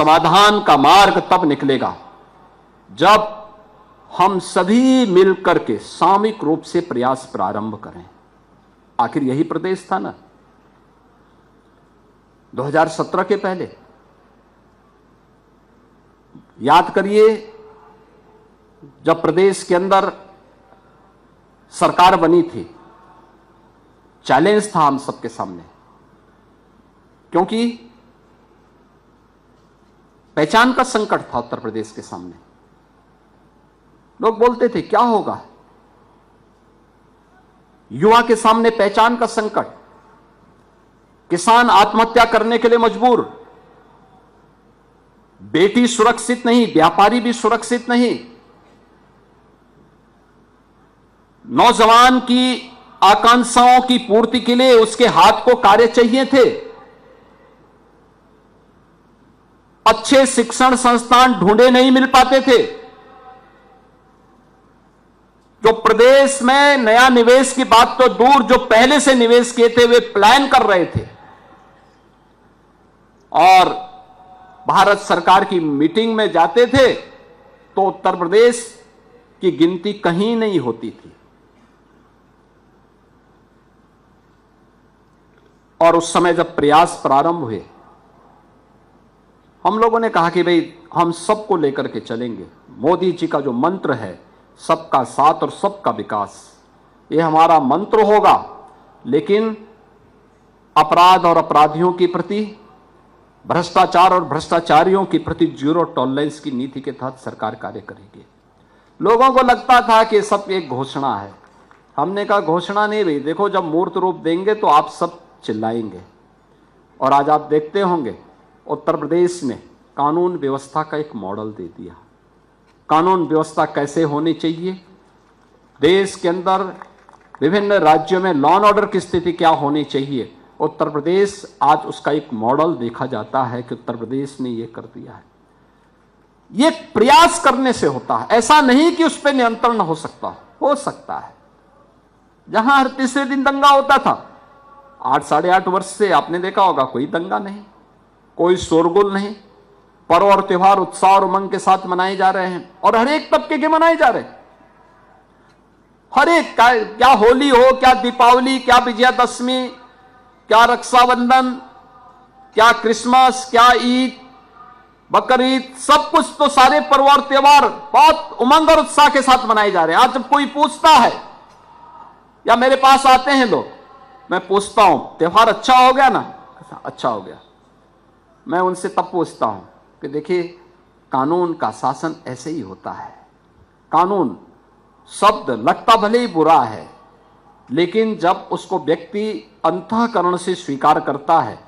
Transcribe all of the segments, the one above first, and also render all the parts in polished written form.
समाधान का मार्ग तब निकलेगा जब हम सभी मिलकर के सामूहिक रूप से प्रयास प्रारंभ करें। आखिर यही प्रदेश था ना 2017 के पहले। याद करिए, जब प्रदेश के अंदर सरकार बनी थी, चैलेंज था हम सबके सामने, क्योंकि पहचान का संकट था उत्तर प्रदेश के सामने। लोग बोलते थे क्या होगा, युवा के सामने पहचान का संकट, किसान आत्महत्या करने के लिए मजबूर, बेटी सुरक्षित नहीं, व्यापारी भी सुरक्षित नहीं, नौजवान की आकांक्षाओं की पूर्ति के लिए उसके हाथ को कार्य चाहिए थे, अच्छे शिक्षण संस्थान ढूंढे नहीं मिल पाते थे, जो प्रदेश में नया निवेश की बात तो दूर, जो पहले से निवेश किए थे वे प्लान कर रहे थे, और भारत सरकार की मीटिंग में जाते थे तो उत्तर प्रदेश की गिनती कहीं नहीं होती थी। और उस समय जब प्रयास प्रारंभ हुए, हम लोगों ने कहा कि भाई हम सबको लेकर के चलेंगे। मोदी जी का जो मंत्र है, सबका साथ और सबका विकास, ये हमारा मंत्र होगा, लेकिन अपराध और अपराधियों के प्रति, भ्रष्टाचार और भ्रष्टाचारियों के प्रति जीरो टॉलरेंस की नीति के तहत सरकार कार्य करेगी। लोगों को लगता था कि सब एक घोषणा है। हमने कहा घोषणा नहीं भाई, देखो जब मूर्त रूप देंगे तो आप सब चिल्लाएंगे। और आज आप देखते होंगे उत्तर प्रदेश ने कानून व्यवस्था का एक मॉडल दे दिया। कानून व्यवस्था कैसे होनी चाहिए, देश के अंदर विभिन्न राज्यों में लॉ एंड ऑर्डर की स्थिति क्या होनी चाहिए, उत्तर प्रदेश आज उसका एक मॉडल देखा जाता है कि उत्तर प्रदेश ने यह कर दिया है। ये प्रयास करने से होता है, ऐसा नहीं कि उस पर नियंत्रण हो सकता है। जहां हर तीसरे दिन दंगा होता था, 8 साढ़े 8 वर्ष से आपने देखा होगा कोई दंगा नहीं, कोई शोरगुल नहीं, पर्व और त्योहार उत्साह और उमंग के साथ मनाए जा रहे हैं, और हर एक तबके के मनाए जा रहे हैं। हर एक, क्या होली हो, क्या दीपावली, क्या विजयादशमी, क्या रक्षाबंधन, क्या क्रिसमस, क्या ईद, बकरीद, सब कुछ तो सारे पर्व और त्योहार बहुत उमंग और उत्साह के साथ मनाए जा रहे हैं। आज जब कोई पूछता है या मेरे पास आते हैं लोग, मैं पूछता हूं त्योहार अच्छा हो गया ना, अच्छा हो गया, मैं उनसे तब पूछता हूं कि देखिए कानून का शासन ऐसे ही होता है। कानून शब्द लगता भले ही बुरा है, लेकिन जब उसको व्यक्ति अंतःकरण से स्वीकार करता है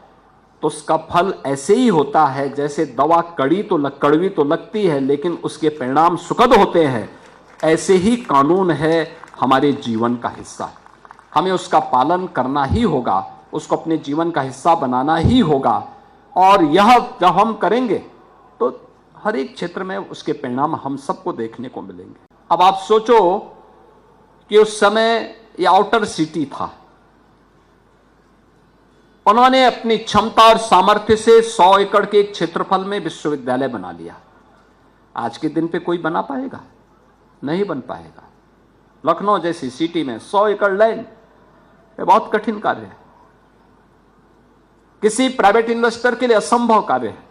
तो उसका फल ऐसे ही होता है जैसे दवा कड़वी तो लगती है, लेकिन उसके परिणाम सुखद होते हैं। ऐसे ही कानून है हमारे जीवन का हिस्सा, हमें उसका पालन करना ही होगा, उसको अपने जीवन का हिस्सा बनाना ही होगा। और यह जब हम करेंगे तो हर एक क्षेत्र में उसके परिणाम हम सबको देखने को मिलेंगे। अब आप सोचो कि उस समय ये आउटर सिटी था, उन्होंने अपनी क्षमता और सामर्थ्य से 100 एकड़ के एक क्षेत्रफल में विश्वविद्यालय बना लिया। आज के दिन पे कोई बना पाएगा? नहीं बन पाएगा। लखनऊ जैसी सिटी में 100 एकड़ लैंड, ये बहुत कठिन कार्य है, किसी प्राइवेट इन्वेस्टर के लिए असंभव कार्य है।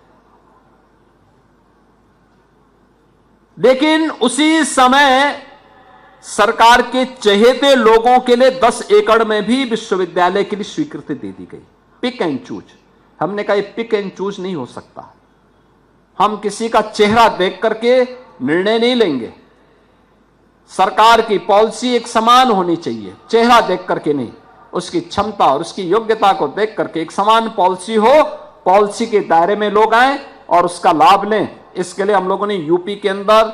लेकिन उसी समय सरकार के चहेते लोगों के लिए 10 एकड़ में भी विश्वविद्यालय के लिए स्वीकृति दे दी गई। Pick and choose. हमने कहा ये पिक एंड चूज नहीं हो सकता। हम किसी का चेहरा देख करके निर्णय नहीं लेंगे। सरकार की पॉलिसी एक समान होनी चाहिए, चेहरा देख करके नहीं, उसकी क्षमता और उसकी योग्यता को देख करके एक समान पॉलिसी हो, पॉलिसी के दायरे में लोग आए और उसका लाभ लें। इसके लिए हम लोगों ने यूपी के अंदर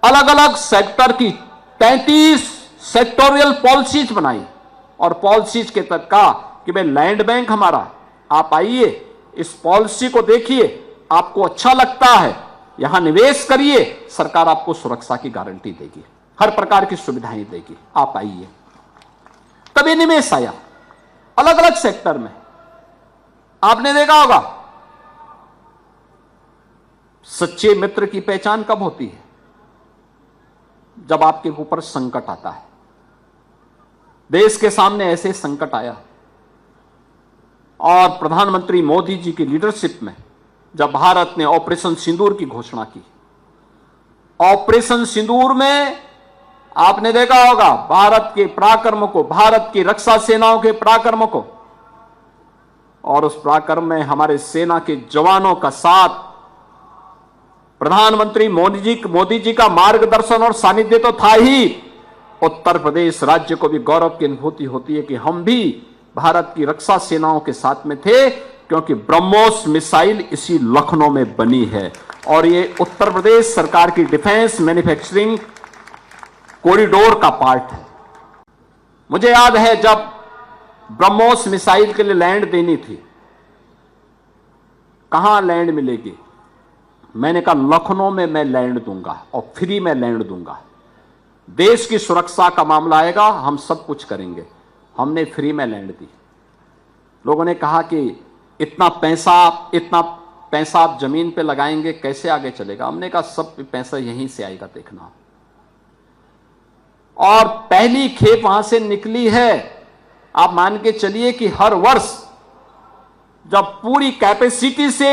अलग अलग सेक्टर की 33 सेक्टोरियल पॉलिसीज बनाई और पॉलिसीज के तहत कहा कि भाई लैंड बैंक हमारा, आप आइए, इस पॉलिसी को देखिए, आपको अच्छा लगता है यहां निवेश करिए, सरकार आपको सुरक्षा की गारंटी देगी, हर प्रकार की सुविधाएं देगी, आप आइए। तभी निवेश आया अलग अलग सेक्टर में। आपने देखा होगा सच्चे मित्र की पहचान कब होती है? जब आपके ऊपर संकट आता है। देश के सामने ऐसे संकट आया और प्रधानमंत्री मोदी जी की लीडरशिप में जब भारत ने ऑपरेशन सिंदूर की घोषणा की, ऑपरेशन सिंदूर में आपने देखा होगा भारत के पराक्रम को, भारत की रक्षा सेनाओं के पराक्रम को, और उस पराक्रम में हमारे सेना के जवानों का साथ, प्रधानमंत्री मोदी जी का मार्गदर्शन और सानिध्य तो था ही। उत्तर प्रदेश राज्य को भी गौरव की अनुभूति होती है कि हम भी भारत की रक्षा सेनाओं के साथ में थे, क्योंकि ब्रह्मोस मिसाइल इसी लखनऊ में बनी है और ये उत्तर प्रदेश सरकार की डिफेंस मैन्युफैक्चरिंग कॉरिडोर का पार्ट है। मुझे याद है जब ब्रह्मोस मिसाइल के लिए लैंड देनी थी, कहां लैंड मिलेगी? मैंने कहा लखनऊ में मैं लैंड दूंगा और फ्री में लैंड दूंगा। देश की सुरक्षा का मामला आएगा, हम सब कुछ करेंगे। हमने फ्री में लैंड दी। लोगों ने कहा कि इतना पैसा आप जमीन पे लगाएंगे, कैसे आगे चलेगा? हमने कहा सब पैसा यहीं से आएगा, देखना। और पहली खेप वहां से निकली है। आप मान के चलिए कि हर वर्ष जब पूरी कैपेसिटी से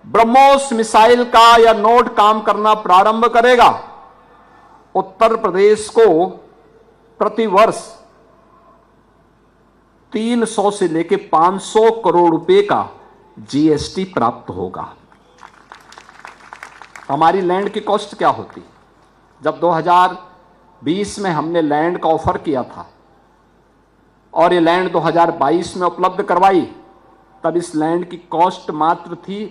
ब्रह्मोस मिसाइल का या नोड काम करना प्रारंभ करेगा, उत्तर प्रदेश को प्रतिवर्ष 300 से लेकर 500 करोड़ रुपए का जीएसटी प्राप्त होगा। हमारी लैंड की कॉस्ट क्या होती? जब 2020 में हमने लैंड का ऑफर किया था और ये लैंड 2022 में उपलब्ध करवाई, तब इस लैंड की कॉस्ट मात्र थी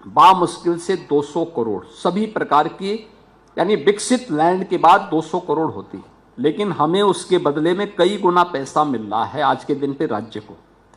बामुश्किल से 200 करोड़। सभी प्रकार की, यानी विकसित लैंड के बाद 200 करोड़ होती, लेकिन हमें उसके बदले में कई गुना पैसा मिल रहा है आज के दिन पे राज्य को।